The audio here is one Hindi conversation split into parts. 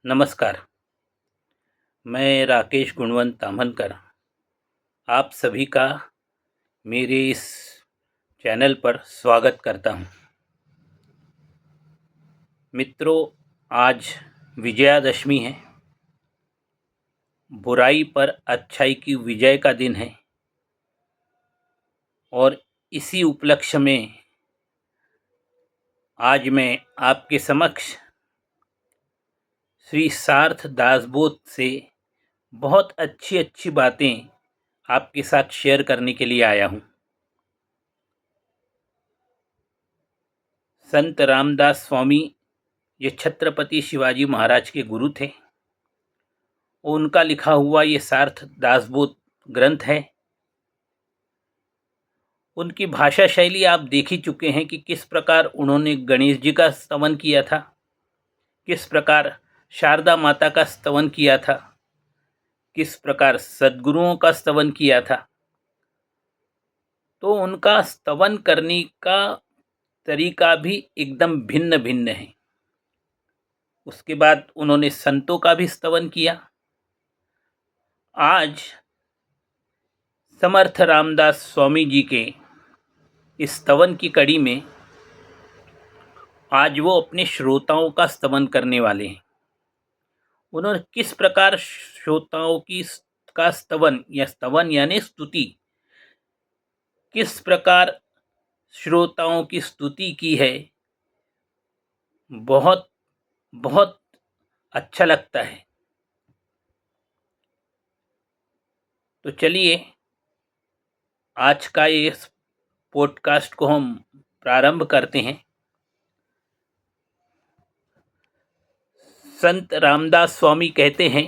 नमस्कार। मैं राकेश गुणवंत ताम्हनकर आप सभी का मेरे इस चैनल पर स्वागत करता हूं। मित्रों, आज विजयादशमी है। बुराई पर अच्छाई की विजय का दिन है और इसी उपलक्ष्य में आज मैं आपके समक्ष श्री सार्थ दासबोध से बहुत अच्छी अच्छी बातें आपके साथ शेयर करने के लिए आया हूं। संत रामदास स्वामी ये छत्रपति शिवाजी महाराज के गुरु थे। उनका लिखा हुआ ये सार्थ दासबोध ग्रंथ है। उनकी भाषा शैली आप देख ही चुके हैं कि किस प्रकार उन्होंने गणेश जी का स्तवन किया था, किस प्रकार शारदा माता का स्तवन किया था, किस प्रकार सद्गुरुओं का स्तवन किया था। तो उनका स्तवन करने का तरीका भी एकदम भिन्न भिन्न है। उसके बाद उन्होंने संतों का भी स्तवन किया। आज समर्थ रामदास स्वामी जी के इस स्तवन की कड़ी में आज वो अपने श्रोताओं का स्तवन करने वाले हैं। उन्होंने किस प्रकार श्रोताओं की का स्तवन या स्तवन यानी स्तुति, किस प्रकार श्रोताओं की स्तुति की है, बहुत बहुत अच्छा लगता है। तो चलिए आज का इस पॉडकास्ट को हम प्रारंभ करते हैं। संत रामदास स्वामी कहते हैं,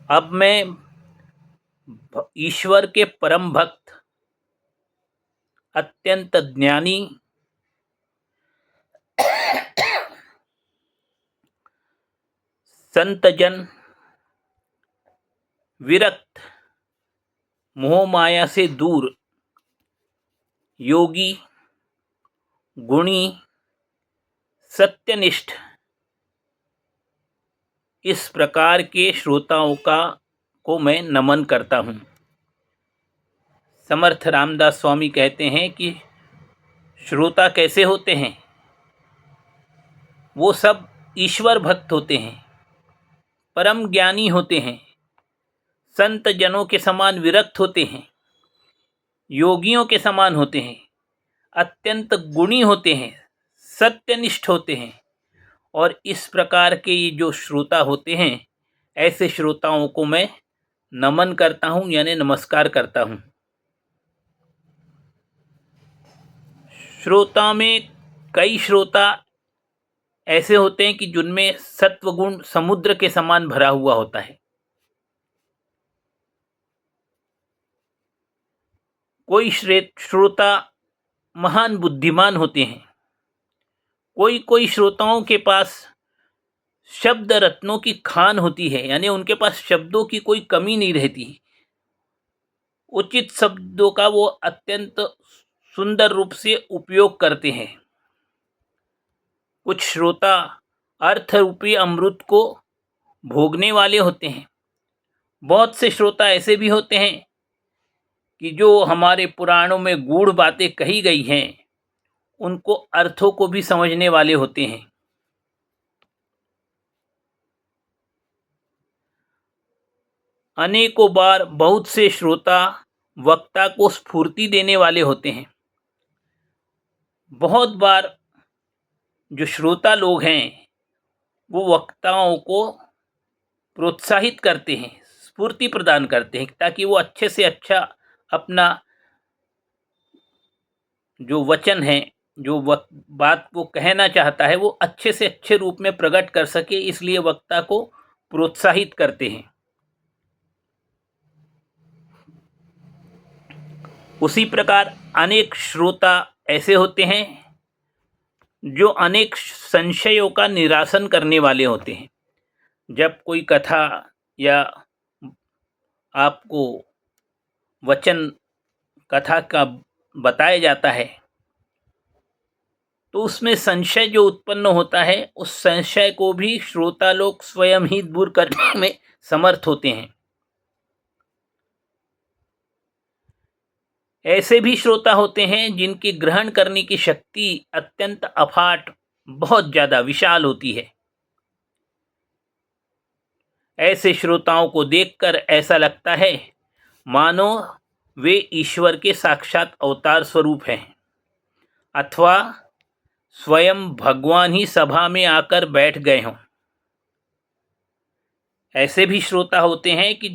अब मैं ईश्वर के परम भक्त, अत्यंत ज्ञानी, संतजन, विरक्त, मोह माया से दूर, योगी, गुणी, सत्यनिष्ठ, इस प्रकार के श्रोताओं को मैं नमन करता हूँ। समर्थ रामदास स्वामी कहते हैं कि श्रोता कैसे होते हैं? वो सब ईश्वर भक्त होते हैं, परम ज्ञानी होते हैं, संत जनों के समान विरक्त होते हैं, योगियों के समान होते हैं, अत्यंत गुणी होते हैं, सत्यनिष्ठ होते हैं। और इस प्रकार के ये जो श्रोता होते हैं, ऐसे श्रोताओं को मैं नमन करता हूँ यानी नमस्कार करता हूँ। श्रोता में कई श्रोता ऐसे होते हैं कि जिनमें सत्वगुण समुद्र के समान भरा हुआ होता है। कोई श्रोता महान बुद्धिमान होते हैं। कोई कोई श्रोताओं के पास शब्द रत्नों की खान होती है, यानी उनके पास शब्दों की कोई कमी नहीं रहती। उचित शब्दों का वो अत्यंत सुंदर रूप से उपयोग करते हैं। कुछ श्रोता अर्थ रूपी अमृत को भोगने वाले होते हैं। बहुत से श्रोता ऐसे भी होते हैं कि जो हमारे पुराणों में गूढ़ बातें कही गई हैं, उनको अर्थों को भी समझने वाले होते हैं। अनेकों बार बहुत से श्रोता वक्ता को स्फूर्ति देने वाले होते हैं। बहुत बार जो श्रोता लोग हैं वो वक्ताओं को प्रोत्साहित करते हैं, स्फूर्ति प्रदान करते हैं, ताकि वो अच्छे से अच्छा अपना जो वचन है, जो बात वो कहना चाहता है, वो अच्छे से अच्छे रूप में प्रकट कर सके, इसलिए वक्ता को प्रोत्साहित करते हैं। उसी प्रकार अनेक श्रोता ऐसे होते हैं जो अनेक संशयों का निरासन करने वाले होते हैं। जब कोई कथा या आपको वचन कथा का बताया जाता है, तो उसमें संशय जो उत्पन्न होता है, उस संशय को भी श्रोता लोग स्वयं ही दूर करने में समर्थ होते हैं। ऐसे भी श्रोता होते हैं जिनकी ग्रहण करने की शक्ति अत्यंत अफाट, बहुत ज़्यादा विशाल होती है। ऐसे श्रोताओं को देखकर ऐसा लगता है मानो वे ईश्वर के साक्षात अवतार स्वरूप हैं, अथवा स्वयं भगवान ही सभा में आकर बैठ गए हों। ऐसे भी श्रोता होते हैं कि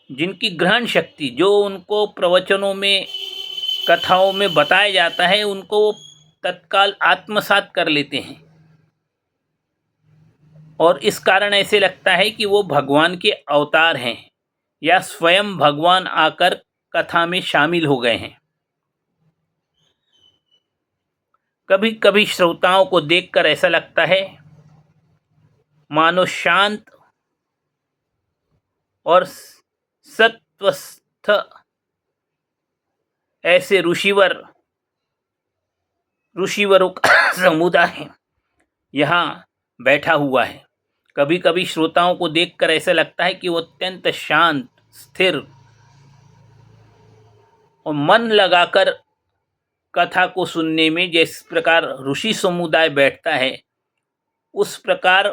जिनकी ग्रहण शक्ति, जो उनको प्रवचनों में, कथाओं में बताया जाता है, उनको वो तत्काल आत्मसात कर लेते हैं, और इस कारण ऐसे लगता है कि वो भगवान के अवतार हैं या स्वयं भगवान आकर कथा में शामिल हो गए हैं। कभी कभी श्रोताओं को देखकर ऐसा लगता है मानो शांत और सत्वस्थ ऐसे ऋषिवरों का समुदाय यहाँ बैठा हुआ है। कभी कभी श्रोताओं को देखकर ऐसा लगता है कि वो अत्यंत शांत, स्थिर और मन लगाकर कथा को सुनने में जिस प्रकार ऋषि समुदाय बैठता है, उस प्रकार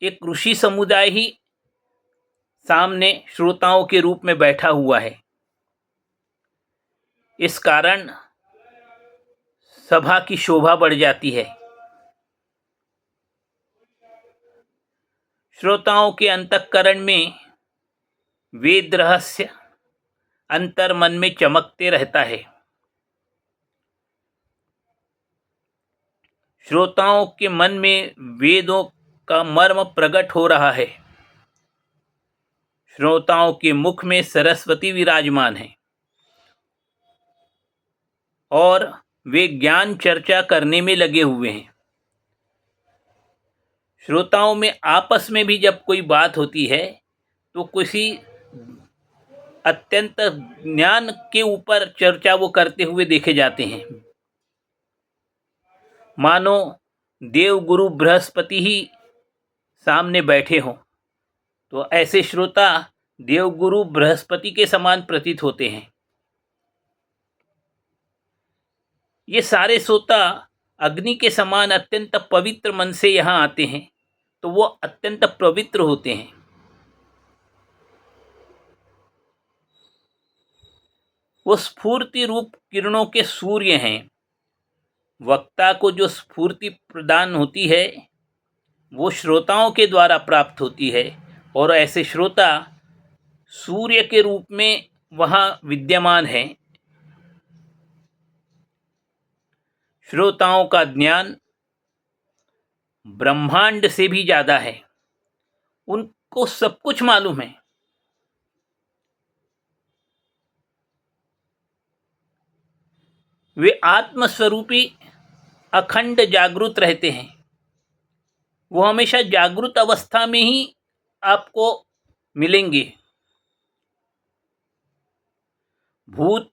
एक ऋषि समुदाय ही सामने श्रोताओं के रूप में बैठा हुआ है। इस कारण सभा की शोभा बढ़ जाती है। श्रोताओं के अंतःकरण में वेद रहस्य अंतर मन में चमकते रहता है। श्रोताओं के मन में वेदों का मर्म प्रकट हो रहा है। श्रोताओं के मुख में सरस्वती विराजमान है और वे ज्ञान चर्चा करने में लगे हुए हैं। श्रोताओं में आपस में भी जब कोई बात होती है तो किसी अत्यंत ज्ञान के ऊपर चर्चा वो करते हुए देखे जाते हैं, मानो देव गुरु बृहस्पति ही सामने बैठे हों। तो ऐसे श्रोता देवगुरु बृहस्पति के समान प्रतीत होते हैं। ये सारे श्रोता अग्नि के समान अत्यंत पवित्र मन से यहाँ आते हैं, तो वो अत्यंत पवित्र होते हैं। वो स्फूर्ति रूप किरणों के सूर्य हैं। वक्ता को जो स्फूर्ति प्रदान होती है वो श्रोताओं के द्वारा प्राप्त होती है, और ऐसे श्रोता सूर्य के रूप में वहाँ विद्यमान है। श्रोताओं का ज्ञान ब्रह्मांड से भी ज़्यादा है, उनको सब कुछ मालूम है। वे आत्मस्वरूपी अखंड जागृत रहते हैं। वो हमेशा जागृत अवस्था में ही आपको मिलेंगे। भूत,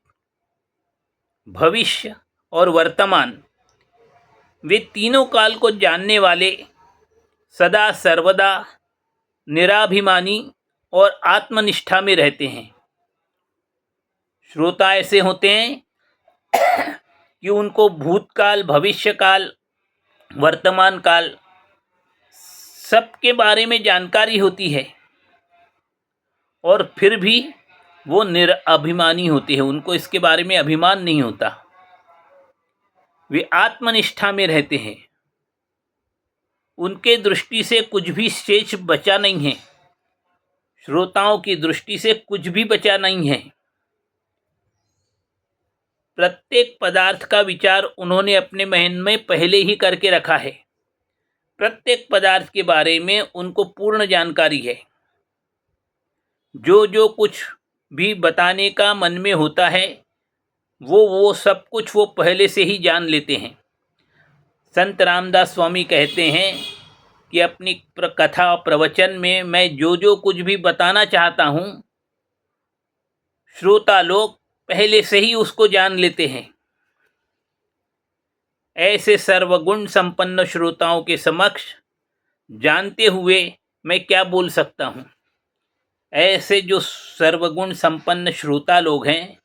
भविष्य और वर्तमान, वे तीनों काल को जानने वाले, सदा सर्वदा निराभिमानी और आत्मनिष्ठा में रहते हैं। श्रोता ऐसे होते हैं कि उनको भूतकाल, भविष्यकाल, वर्तमान काल सबके बारे में जानकारी होती है, और फिर भी वो निराभिमानी होते हैं, उनको इसके बारे में अभिमान नहीं होता। वे आत्मनिष्ठा में रहते हैं। उनके दृष्टि से कुछ भी शेष बचा नहीं है। श्रोताओं की दृष्टि से कुछ भी बचा नहीं है। प्रत्येक पदार्थ का विचार उन्होंने अपने मन में पहले ही करके रखा है। प्रत्येक पदार्थ के बारे में उनको पूर्ण जानकारी है। जो कुछ भी बताने का मन में होता है वो सब कुछ वो पहले से ही जान लेते हैं। संत रामदास स्वामी कहते हैं कि अपनी कथा प्रवचन में मैं जो कुछ भी बताना चाहता हूँ, श्रोता लोग पहले से ही उसको जान लेते हैं। ऐसे सर्वगुण संपन्न श्रोताओं के समक्ष जानते हुए मैं क्या बोल सकता हूँ। ऐसे जो सर्वगुण संपन्न श्रोता लोग हैं,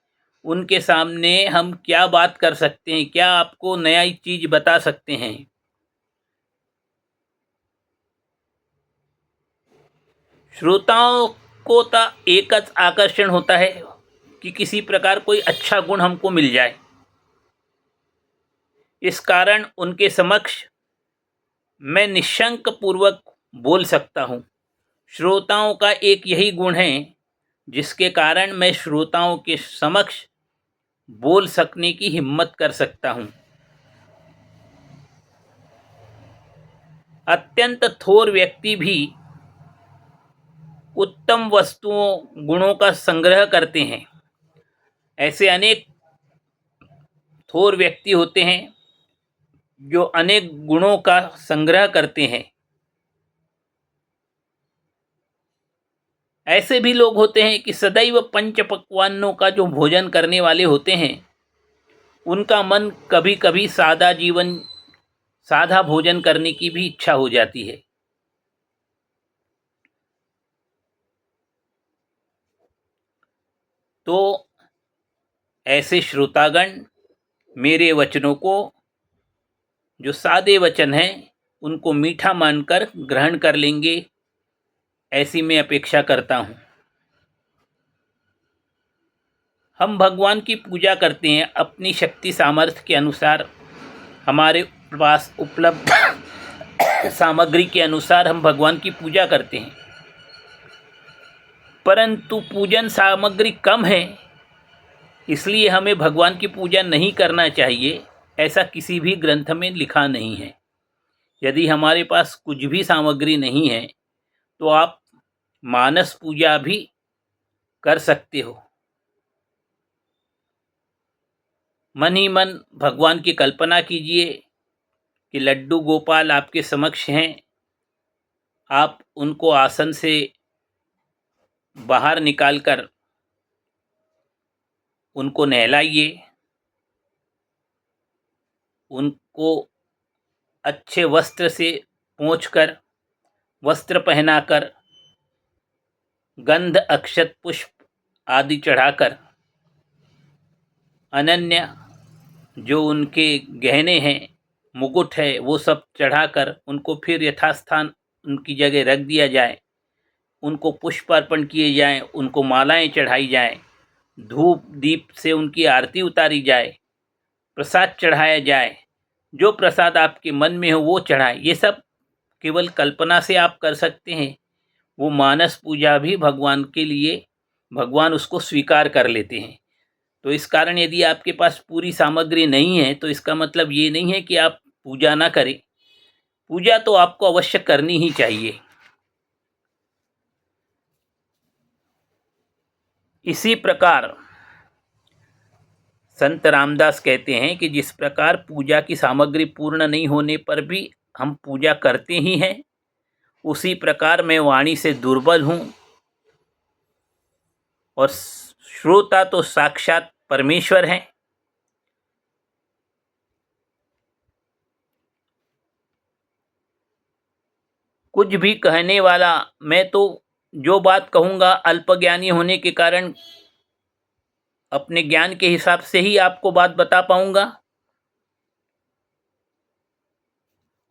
उनके सामने हम क्या बात कर सकते हैं, क्या आपको नया चीज बता सकते हैं। श्रोताओं को तो एक आकर्षण होता है कि किसी प्रकार कोई अच्छा गुण हमको मिल जाए। इस कारण उनके समक्ष मैं निशंक पूर्वक बोल सकता हूँ। श्रोताओं का एक यही गुण है जिसके कारण मैं श्रोताओं के समक्ष बोल सकने की हिम्मत कर सकता हूँ। अत्यंत थोर व्यक्ति भी उत्तम वस्तुओं गुणों का संग्रह करते हैं। ऐसे अनेक थोर व्यक्ति होते हैं जो अनेक गुणों का संग्रह करते हैं। ऐसे भी लोग होते हैं कि सदैव पंच पकवानों का जो भोजन करने वाले होते हैं, उनका मन कभी कभी सादा भोजन करने की भी इच्छा हो जाती है। तो ऐसे श्रोतागण मेरे वचनों को, जो सादे वचन हैं, उनको मीठा मानकर ग्रहण कर लेंगे, ऐसी मैं अपेक्षा करता हूँ। हम भगवान की पूजा करते हैं अपनी शक्ति सामर्थ्य के अनुसार। हमारे पास उपलब्ध सामग्री के अनुसार हम भगवान की पूजा करते हैं, परंतु पूजन सामग्री कम है, इसलिए हमें भगवान की पूजा नहीं करना चाहिए, ऐसा किसी भी ग्रंथ में लिखा नहीं है। यदि हमारे पास कुछ भी सामग्री नहीं है तो आप मानस पूजा भी कर सकते हो। मन ही मन भगवान की कल्पना कीजिए कि लड्डू गोपाल आपके समक्ष हैं। आप उनको आसन से बाहर निकालकर उनको नहलाइए, उनको अच्छे वस्त्र से पोंछकर, वस्त्र पहनाकर, गंध अक्षत पुष्प आदि चढ़ाकर, अनन्य जो उनके गहने हैं, मुकुट है, वो सब चढ़ाकर उनको फिर यथास्थान उनकी जगह रख दिया जाए। उनको पुष्प अर्पण किए जाएं, उनको मालाएं चढ़ाई जाएं, धूप दीप से उनकी आरती उतारी जाए, प्रसाद चढ़ाया जाए। जो प्रसाद आपके मन में हो वो चढ़ाए। ये सब केवल कल्पना से आप कर सकते हैं। वो मानस पूजा भी भगवान के लिए, भगवान उसको स्वीकार कर लेते हैं। तो इस कारण यदि आपके पास पूरी सामग्री नहीं है तो इसका मतलब ये नहीं है कि आप पूजा ना करें। पूजा तो आपको अवश्य करनी ही चाहिए। इसी प्रकार संत रामदास कहते हैं कि जिस प्रकार पूजा की सामग्री पूर्ण नहीं होने पर भी हम पूजा करते ही हैं, उसी प्रकार मैं वाणी से दुर्बल हूँ और श्रोता तो साक्षात परमेश्वर हैं। कुछ भी कहने वाला, मैं तो जो बात कहूँगा अल्पज्ञानी होने के कारण अपने ज्ञान के हिसाब से ही आपको बात बता पाऊंगा,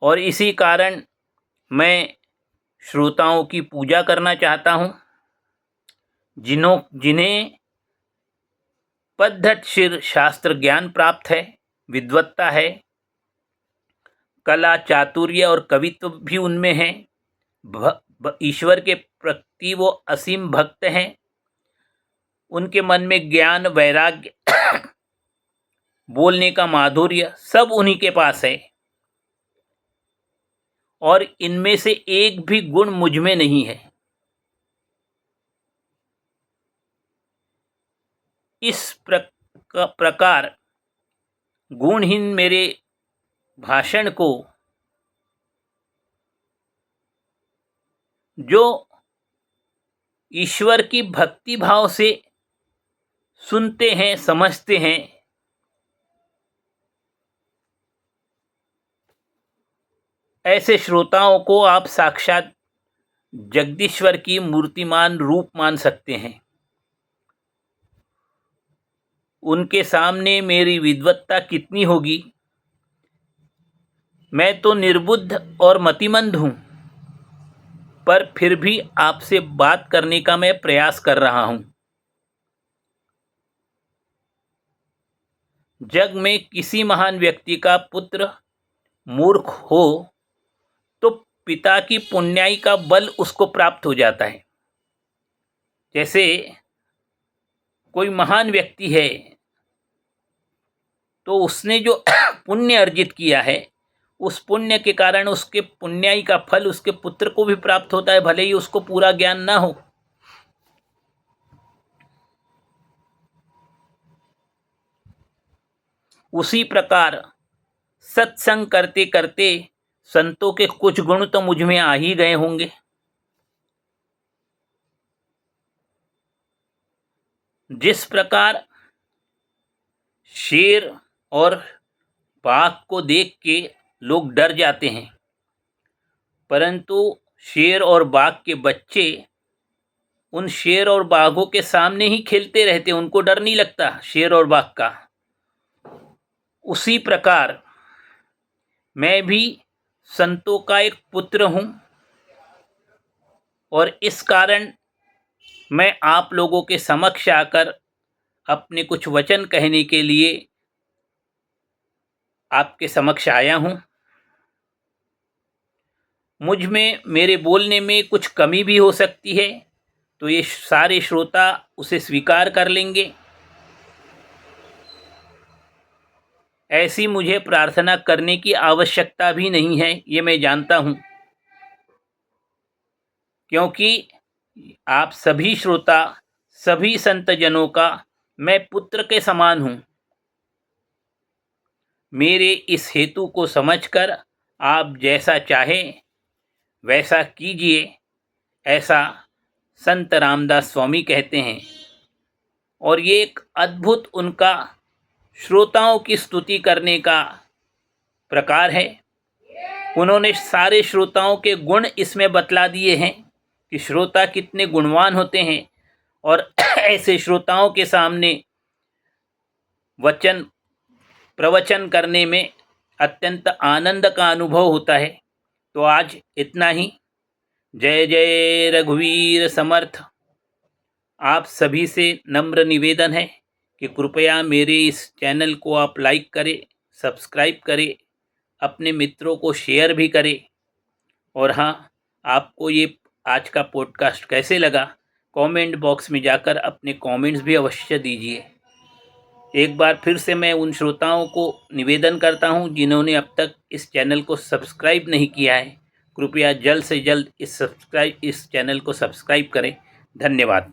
और इसी कारण मैं श्रोताओं की पूजा करना चाहता हूँ, जिन्हें पद्धतशिर शास्त्र ज्ञान प्राप्त है, विद्वत्ता है, कला चातुर्य और कवित्व भी उनमें है, ईश्वर के प्रति वो असीम भक्त हैं, उनके मन में ज्ञान वैराग्य बोलने का माधुर्य सब उन्हीं के पास है, और इनमें से एक भी गुण मुझ में नहीं है। इस प्रकार गुणहीन मेरे भाषण को जो ईश्वर की भक्ति भाव से सुनते हैं, समझते हैं, ऐसे श्रोताओं को आप साक्षात जगदीश्वर की मूर्तिमान रूप मान सकते हैं। उनके सामने मेरी विद्वत्ता कितनी होगी। मैं तो निर्बुद्ध और मतिमंद हूँ, पर फिर भी आपसे बात करने का मैं प्रयास कर रहा हूँ। जग में किसी महान व्यक्ति का पुत्र मूर्ख हो तो पिता की पुण्याई का बल उसको प्राप्त हो जाता है। जैसे कोई महान व्यक्ति है तो उसने जो पुण्य अर्जित किया है, उस पुण्य के कारण उसके पुण्याई का फल उसके पुत्र को भी प्राप्त होता है, भले ही उसको पूरा ज्ञान ना हो। उसी प्रकार सत्संग करते करते संतों के कुछ गुण तो मुझ में आ ही गए होंगे। जिस प्रकार शेर और बाघ को देख के लोग डर जाते हैं, परंतु शेर और बाघ के बच्चे उन शेर और बाघों के सामने ही खेलते रहते, उनको डर नहीं लगता शेर और बाघ का। उसी प्रकार मैं भी संतों का एक पुत्र हूँ और इस कारण मैं आप लोगों के समक्ष आकर अपने कुछ वचन कहने के लिए आपके समक्ष आया हूँ। मुझ में मेरे बोलने में कुछ कमी भी हो सकती है, तो ये सारे श्रोता उसे स्वीकार कर लेंगे। ऐसी मुझे प्रार्थना करने की आवश्यकता भी नहीं है, ये मैं जानता हूँ, क्योंकि आप सभी श्रोता, सभी संतजनों का मैं पुत्र के समान हूँ। मेरे इस हेतु को समझकर आप जैसा चाहें वैसा कीजिए, ऐसा संत रामदास स्वामी कहते हैं। और ये एक अद्भुत उनका श्रोताओं की स्तुति करने का प्रकार है। उन्होंने सारे श्रोताओं के गुण इसमें बतला दिए हैं कि श्रोता कितने गुणवान होते हैं, और ऐसे श्रोताओं के सामने प्रवचन करने में अत्यंत आनंद का अनुभव होता है। तो आज इतना ही। जय जय रघुवीर समर्थ। आप सभी से नम्र निवेदन है कि कृपया मेरे इस चैनल को आप लाइक करें, सब्सक्राइब करें, अपने मित्रों को शेयर भी करें। और हाँ, आपको ये आज का पॉडकास्ट कैसे लगा, कमेंट बॉक्स में जाकर अपने कमेंट्स भी अवश्य दीजिए। एक बार फिर से मैं उन श्रोताओं को निवेदन करता हूँ जिन्होंने अब तक इस चैनल को सब्सक्राइब नहीं किया है, कृपया जल्द से जल्द इस चैनल को सब्सक्राइब करें। धन्यवाद।